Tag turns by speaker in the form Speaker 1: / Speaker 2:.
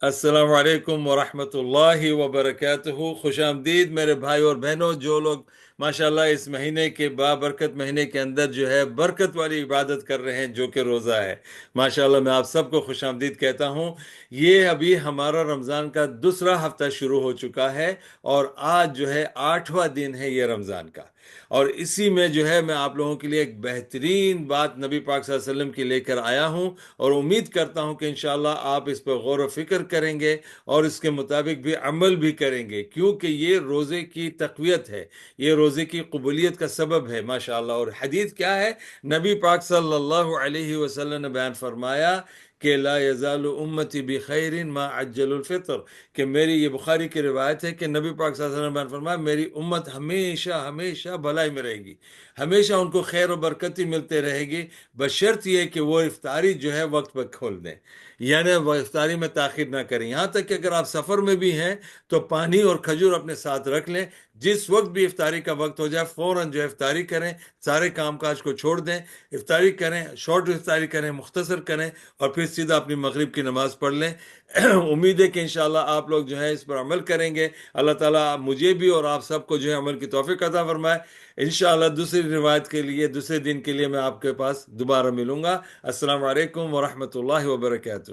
Speaker 1: السلام علیکم ورحمۃ اللہ وبرکاتہ۔ خوش آمدید میرے بھائی اور بہنوں، جو لوگ ماشاءاللہ اس مہینے کے بابرکت مہینے کے اندر جو ہے برکت والی عبادت کر رہے ہیں جو کہ روزہ ہے۔ ماشاءاللہ میں آپ سب کو خوش آمدید کہتا ہوں۔ یہ ابھی ہمارا رمضان کا دوسرا ہفتہ شروع ہو چکا ہے، اور آج جو ہے 8واں دن ہے یہ رمضان کا۔ اور اسی میں جو ہے میں آپ لوگوں کے لیے ایک بہترین بات نبی پاک صلی اللہ علیہ وسلم کی لے کر آیا ہوں، اور امید کرتا ہوں کہ انشاءاللہ آپ اس پر غور و فکر کریں گے اور اس کے مطابق بھی عمل بھی کریں گے، کیونکہ یہ روزے کی تقویت ہے، یہ روزے کی قبولیت کا سبب ہے ماشاءاللہ۔ اور حدیث کیا ہے؟ نبی پاک صلی اللہ علیہ وسلم نے بیان فرمایا کہ لا یزال امتی بخیر ما عجل الفطر، کہ میری، یہ بخاری کی روایت ہے کہ نبی پاک صلی اللہ علیہ وسلم نے بیان فرمایا میری امت ہمیشہ ہمیشہ بھلائی میں رہے گی، ہمیشہ ان کو خیر و برکتی ملتے رہے گی، بشرط یہ کہ وہ افطاری جو ہے وقت پر کھول دیں، یعنی وہ افطاری میں تاخیر نہ کریں۔ یہاں تک کہ اگر آپ سفر میں بھی ہیں تو پانی اور کھجور اپنے ساتھ رکھ لیں، جس وقت بھی افطاری کا وقت ہو جائے فوراً جو ہے افطاری کریں، سارے کام کاج کو چھوڑ دیں، افطاری کریں، شارٹ افطاری کریں، مختصر کریں، اور پھر سیدھا اپنی مغرب کی نماز پڑھ لیں۔ امید ہے کہ انشاءاللہ آپ لوگ جو ہے اس پر عمل کریں گے۔ اللہ تعالیٰ مجھے بھی اور آپ سب کو جو ہے عمل کی توفیق عطا فرمائے۔ انشاءاللہ دوسری روایت کے لیے، دوسرے دن کے لیے میں آپ کے پاس دوبارہ ملوں گا۔ السلام علیکم ورحمۃ اللہ وبرکاتہ۔